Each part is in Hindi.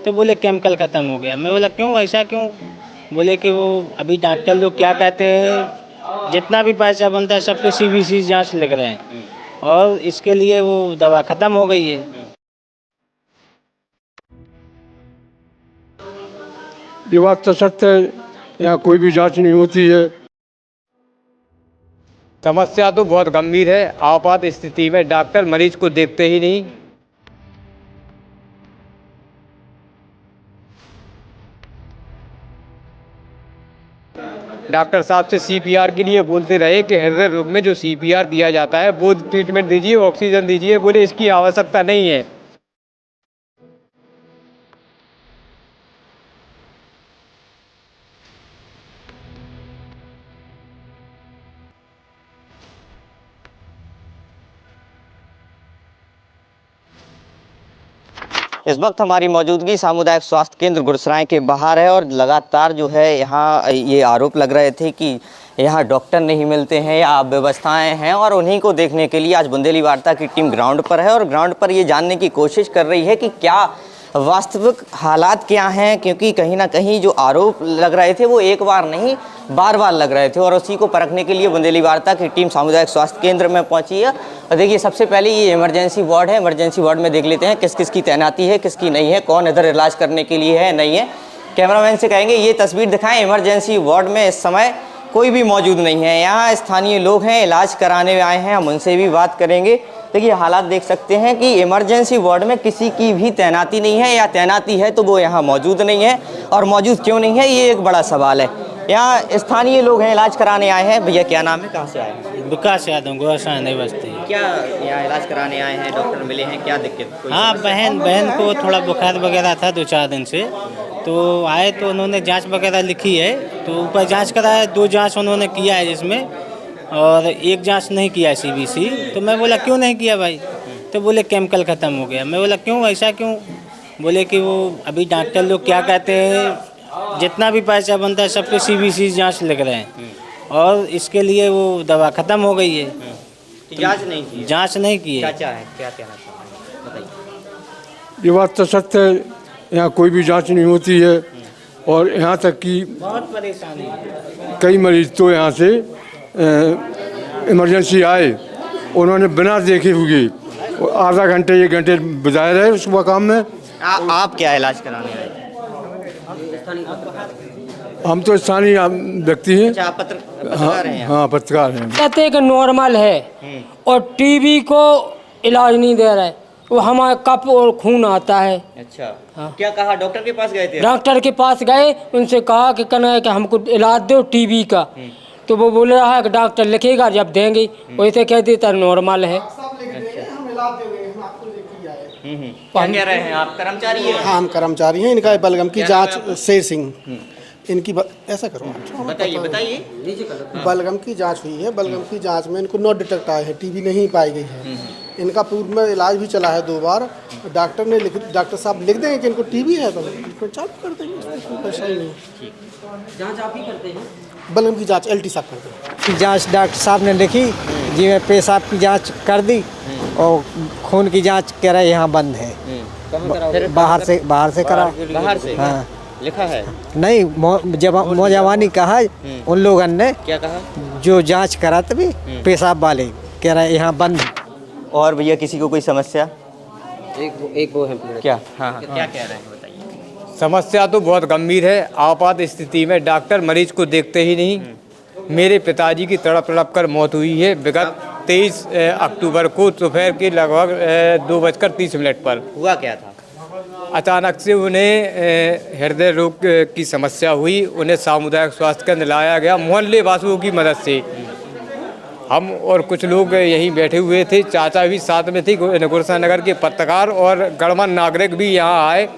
तो बोले केमिकल ख़त्म हो गया। मैं बोला क्यों, ऐसा क्यों? बोले कि वो अभी डॉक्टर लोग क्या कहते हैं, जितना भी पैसा बनता है सब पे CBC जाँच लग रहे हैं और इसके लिए वो दवा ख़त्म हो गई है। ये बात तो सत्य है, यहाँ कोई भी जांच नहीं होती है। समस्या तो बहुत गंभीर है। आपात स्थिति में डॉक्टर मरीज को देखते ही नहीं। डॉक्टर साहब से CPR के लिए बोलते रहे कि हृदय रोग में जो CPR दिया जाता है वो ट्रीटमेंट दीजिए, ऑक्सीजन दीजिए। बोले इसकी आवश्यकता नहीं है। इस वक्त हमारी मौजूदगी सामुदायिक स्वास्थ्य केंद्र गुरसराय के बाहर है और लगातार जो है यहाँ ये आरोप लग रहे थे कि यहाँ डॉक्टर नहीं मिलते हैं या अव्यवस्थाएं हैं, और उन्हीं को देखने के लिए आज बुंदेली वार्ता की टीम ग्राउंड पर है और ग्राउंड पर ये जानने की कोशिश कर रही है कि क्या वास्तविक हालात क्या हैं, क्योंकि कहीं ना कहीं जो आरोप लग रहे थे वो एक बार नहीं बार बार लग रहे थे, और उसी को परखने के लिए बुंदेली वार्ता की टीम सामुदायिक स्वास्थ्य केंद्र में पहुंची है। और देखिए, सबसे पहले ये इमरजेंसी वार्ड है। इमरजेंसी वार्ड में देख लेते हैं किस किस की तैनाती है, किसकी नहीं है, कौन इधर इलाज करने के लिए है नहीं है। कैमरामैन से कहेंगे ये तस्वीर दिखाएं। इमरजेंसी वार्ड में इस समय कोई भी मौजूद नहीं है। यहाँ स्थानीय लोग हैं, इलाज कराने आए हैं, हम उनसे भी बात करेंगे। देखिए, हालात देख सकते हैं कि इमरजेंसी वार्ड में किसी की भी तैनाती नहीं है, या तैनाती है तो वो यहाँ मौजूद नहीं है, और मौजूद क्यों नहीं है ये एक बड़ा सवाल है। यहाँ स्थानीय लोग हैं, इलाज कराने आए हैं। भैया क्या नाम है, कहाँ से आए हैं? विकास यादव, गोरसा नहीं बस्ती। क्या यहाँ इलाज कराने आए हैं, डॉक्टर मिले हैं, क्या दिक्कत? हाँ, बहन को थोड़ा बुखार वगैरह था 2-4 दिन से, तो आए तो उन्होंने जांच वगैरह लिखी है, तो ऊपर जांच कराया, 2 जांच उन्होंने किया है जिसमें, और 1 जांच नहीं किया है CBC। तो मैं बोला क्यों नहीं किया भाई? तो बोले केमिकल ख़त्म हो गया। मैं बोला क्यों, ऐसा क्यों? बोले कि वो अभी डॉक्टर लोग क्या कहते हैं, जितना भी पैसा बनता है सब पे CBC जाँच लग रहे हैं और इसके लिए वो दवा ख़त्म हो गई है। जांच नहीं की? जाँच नहीं की है। क्या है, क्या कहना चाहते हैं बताइए। ये बात तो सत्य है, यहाँ कोई भी जांच नहीं होती है। और यहाँ तक कि बहुत परेशानी है। कई मरीज तो यहाँ से इमरजेंसी आए, उन्होंने बिना देखे हुए आधा घंटे 1 घंटे बजाय रहे उस मकाम में। आप क्या इलाज कराने आए? हम तो स्थानीय व्यक्ति हैं। अच्छा, आप पत्रकार हैं? हाँ, पत्रकार हैं। कहते हैं कि नॉर्मल है और टीबी को इलाज नहीं दे रहे, वो हमारे कफ और खून आता है। अच्छा, क्या कहा? डॉक्टर के पास गए थे? डॉक्टर के पास गए, उनसे कहा कि कहना है कि हमको इलाज दो टीबी का, तो वो बोल रहा है कि डॉक्टर लिखेगा जब देंगे, वैसे कह देता नॉर्मल है। क्या कह रहे हैं आप? कर्मचारी हैं? हाँ, हम कर्मचारी हैं। इनका बलगम की जांच, शेर सिंह इनकी ऐसा करो, बताइए बताइए। बलगम की जांच हुई है। बलगम की जांच में इनको नॉट डिटेक्ट आए हैं, टीबी नहीं पाई गई है। इनका पूर्व में इलाज भी चला है 2 बार। डॉक्टर साहब लिख देंगे कि इनको टीबी है तो इनको चालू कर देंगे, कोई परेशानी नहीं है। जांच आप ही करते हैं? बलगम की जांच LT साहब करते हैं। जांच डॉक्टर साहब ने लिखी जी, मैं पेशाब की जांच कर दी और खून की जांच कह रहे यहाँ बंद है। बाहर से करा। बाहर से? हाँ, लिखा है? नहीं, मौजवानी कहा उन लोगों ने। क्या कहा? जो जांच करा तभी पेशाब वाले कह रहे यहाँ बंद। और भैया किसी को कोई समस्या? एक वो है क्या? हाँ, क्या कह रहे हैं बताइए। समस्या तो बहुत गंभीर है। आपात स्थिति में डॉक्टर मरीज को देखते ही नहीं। मेरे पिताजी की तड़प कर मौत हुई है विगत 23 अक्टूबर को दोपहर के लगभग 2:30 पर। हुआ क्या था? अचानक से उन्हें हृदय रोग की समस्या हुई। उन्हें सामुदायिक स्वास्थ्य केंद्र लाया गया मोहल्ले वासियों की मदद से। हम और कुछ लोग यहीं बैठे हुए थे, चाचा भी साथ में थी, गुरसा नगर के पत्रकार और गणमान्य नागरिक भी यहाँ आए।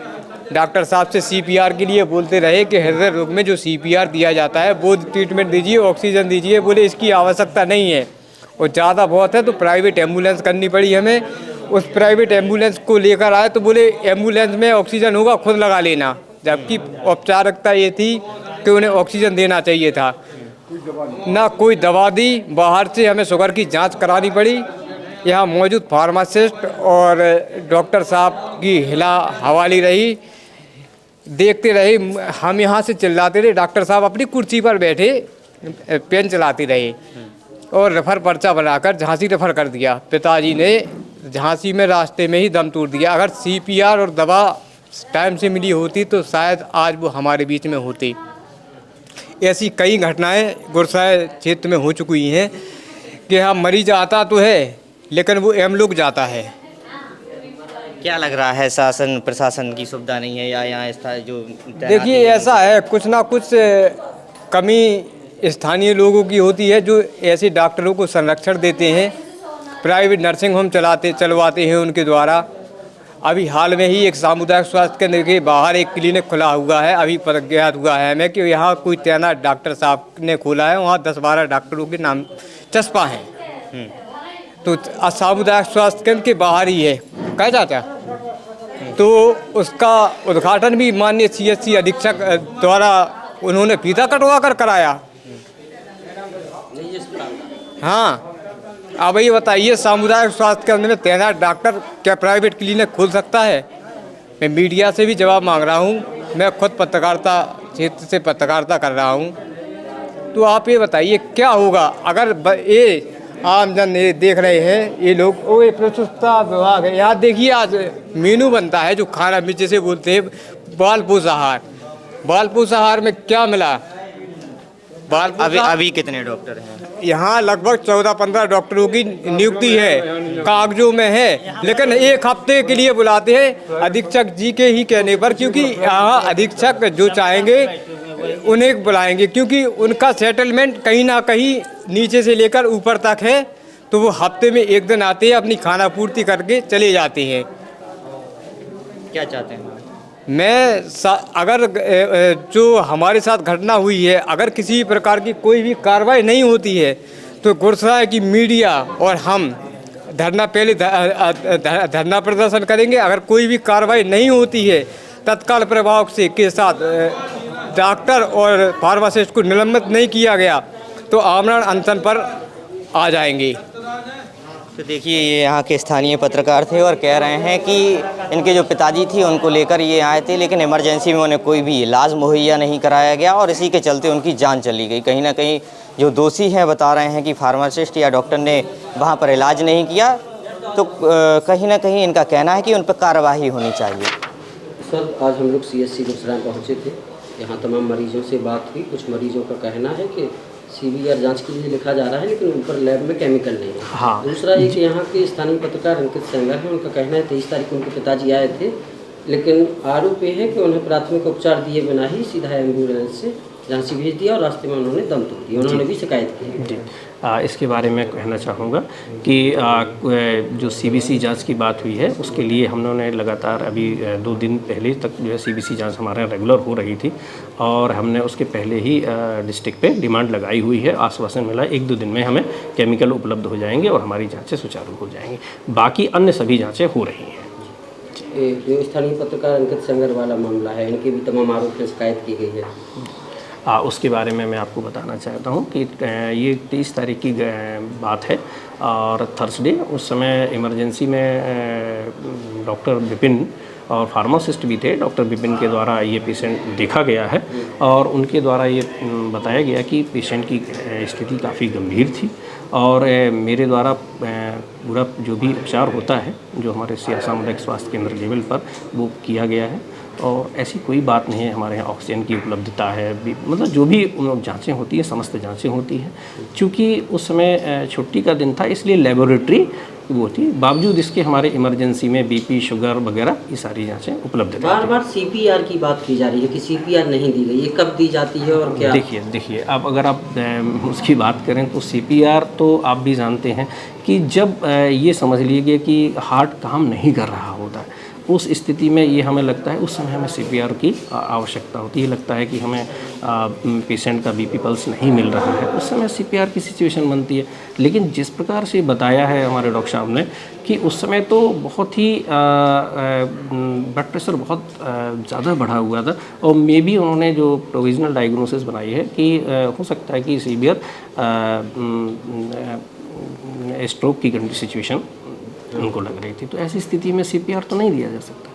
डॉक्टर साहब से CPR के लिए बोलते रहे कि हृदय रोग में जो CPR दिया जाता है वो ट्रीटमेंट दीजिए, ऑक्सीजन दीजिए। बोले इसकी आवश्यकता नहीं है, और ज़्यादा बहुत है तो प्राइवेट एम्बुलेंस करनी पड़ी हमें। उस प्राइवेट एम्बुलेंस को लेकर आए तो बोले एम्बुलेंस में ऑक्सीजन होगा, खुद लगा लेना। जबकि औपचारिकता ये थी कि उन्हें ऑक्सीजन देना चाहिए था। ना कोई दवा दी, बाहर से हमें शुगर की जांच करानी पड़ी। यहाँ मौजूद फार्मासिस्ट और डॉक्टर साहब की हिला हवाली रही। देखते रहे, हम यहाँ से चिल्लाते रहे, डॉक्टर साहब अपनी कुर्सी पर बैठे पेन चलाते रहे और रेफर पर्चा बनाकर झांसी रेफर कर दिया। पिताजी ने झांसी में रास्ते में ही दम तोड़ दिया। अगर CPR और दवा टाइम से मिली होती तो शायद आज वो हमारे बीच में होती। ऐसी कई घटनाएं गुरसाए क्षेत्र में हो चुकी हैं कि हाँ, मरीज आता तो है लेकिन वो एमलोग जाता है। क्या लग रहा है, शासन प्रशासन की सुविधा नहीं है या यहाँ जो देखिए, ऐसा है कुछ ना कुछ कमी स्थानीय लोगों की होती है जो ऐसे डॉक्टरों को संरक्षण देते हैं, प्राइवेट नर्सिंग होम चलवाते हैं उनके द्वारा। अभी हाल में ही एक सामुदायिक स्वास्थ्य केंद्र के बाहर एक क्लिनिक खुला हुआ है। अभी ज्ञात हुआ है हमें कि यहाँ कोई तैनात डॉक्टर साहब ने खोला है, वहाँ 10-12 डॉक्टरों के नाम चस्पा हैं। तो सामुदायिक स्वास्थ्य केंद्र के बाहर ही है, कहा जाता है। तो उसका उद्घाटन भी माननीय CHC अधीक्षक द्वारा उन्होंने फीता कटवा कर कराया। हाँ, अब ये बताइए, सामुदायिक स्वास्थ्य केंद्र में तैनात डॉक्टर क्या प्राइवेट क्लिनिक खोल सकता है? मैं मीडिया से भी जवाब मांग रहा हूँ, मैं खुद पत्रकारिता क्षेत्र से पत्रकारिता कर रहा हूँ। तो आप ये बताइए क्या होगा अगर ये आमजन ये देख रहे हैं, ये लोग ये प्रसूता विभाग है, यहाँ देखिए आज मेनू बनता है जो खाना में जैसे बोलते हैं बाल पोषाहार। बाल पोषाहार में क्या मिला? अभी कितने डॉक्टर हैं यहाँ? लगभग 14-15 डॉक्टरों की नियुक्ति है, कागजों में है, लेकिन एक हफ्ते के लिए बुलाते हैं अधीक्षक जी के ही कहने पर, क्योंकि यहाँ अधीक्षक जो चाहेंगे उन्हें बुलाएंगे, क्योंकि उनका सेटलमेंट कहीं ना कहीं नीचे से लेकर ऊपर तक है। तो वो हफ्ते में एक दिन आते हैं, अपनी खाना पूर्ति करके चले जाते हैं। क्या चाहते हैं? अगर जो हमारे साथ घटना हुई है, अगर किसी प्रकार की कोई भी कार्रवाई नहीं होती है तो गुरसाए की मीडिया और हम धरना प्रदर्शन करेंगे। अगर कोई भी कार्रवाई नहीं होती है, तत्काल प्रभाव से के साथ डॉक्टर और फार्मासिस्ट को निलंबित नहीं किया गया तो आमरण अनशन पर आ जाएंगे। तो देखिए, ये यहाँ के स्थानीय पत्रकार थे और कह रहे हैं कि इनके जो पिताजी थी उनको लेकर ये आए थे, लेकिन इमरजेंसी में उन्हें कोई भी इलाज मुहैया नहीं कराया गया और इसी के चलते उनकी जान चली गई। कहीं ना कहीं जो दोषी हैं बता रहे हैं कि फार्मासिस्ट या डॉक्टर ने वहाँ पर इलाज नहीं किया, तो कहीं ना कहीं इनका कहना है कि उन पर कार्रवाई होनी चाहिए। सर, आज हम लोग CHC गुरसराय पहुँचे थे, यहाँ तमाम मरीजों से बात हुई। कुछ मरीजों का कहना है कि CBR जांच के लिए लिखा जा रहा है, लेकिन ऊपर लैब में केमिकल नहीं है। हाँ। दूसरा एक यहाँ के स्थानीय पत्रकार अंकित सेंगर है, उनका कहना है 23 तारीख को उनके पिताजी आए थे, लेकिन आरोप ये है कि उन्हें प्राथमिक उपचार दिए बिना ही सीधा एम्बुलेंस से झांसी भेज दिया और रास्ते में उन्होंने दम तोड़ दिया। उन्होंने भी शिकायत की जी। इसके बारे में कहना चाहूँगा कि जो CBC जांच की बात हुई है उसके लिए हम लोगों ने लगातार अभी 2 दिन पहले तक जो है CBC जांच हमारे रेगुलर हो रही थी और हमने उसके पहले ही डिस्ट्रिक्ट पे डिमांड लगाई हुई है। आश्वासन मिला 1-2 दिन में हमें केमिकल उपलब्ध हो जाएंगे और हमारी जाँचें सुचारू हो जाएंगी। बाकी अन्य सभी जाँचें हो रही हैं। जो स्थानीय पत्रकार अंकित सेंगर वाला मामला है, इनके भी तमाम आरोप में शिकायत की गई है। उसके बारे में मैं आपको बताना चाहता हूँ कि ये 23 तारीख की बात है और थर्सडे, उस समय इमरजेंसी में डॉक्टर विपिन और फार्मासिस्ट भी थे। डॉक्टर विपिन के द्वारा ये पेशेंट देखा गया है और उनके द्वारा ये बताया गया कि पेशेंट की स्थिति काफ़ी गंभीर थी और मेरे द्वारा पूरा जो भी उपचार होता है जो हमारे सामुदायिक स्वास्थ्य केंद्र लेवल पर वो किया गया है और ऐसी कोई बात नहीं है। हमारे यहाँ ऑक्सीजन की उपलब्धता है, मतलब जो भी जांचें होती हैं समस्त जांचें होती हैं। चूँकि उस समय छुट्टी का दिन था इसलिए लेबोरेटरी वो थी, बावजूद इसके हमारे इमरजेंसी में BP शुगर वगैरह ये सारी जांचें उपलब्ध थी। बार-बार CPR की बात की जा रही है कि CPR नहीं दी गई, ये कब दी जाती है और क्या? देखिए अब अगर आप उसकी बात करें तो CPR तो आप भी जानते हैं कि जब ये समझ लीजिए कि हार्ट काम नहीं कर रहा होता है, उस स्थिति में ये हमें लगता है उस समय हमें CPR की आवश्यकता होती है। लगता है कि हमें पेशेंट का BP पल्स नहीं मिल रहा है, उस समय CPR की सिचुएशन बनती है। लेकिन जिस प्रकार से बताया है हमारे डॉक्टर साहब ने कि उस समय तो बहुत ही ब्लड प्रेशर बहुत ज़्यादा बढ़ा हुआ था और मे बी उन्होंने जो प्रोविजनल डायग्नोसिस बनाई है कि हो सकता है कि सीवियर स्ट्रोक की सिचुएशन उनको लग रही थी। तो ऐसी स्थिति में CPR तो नहीं दिया जा सकता।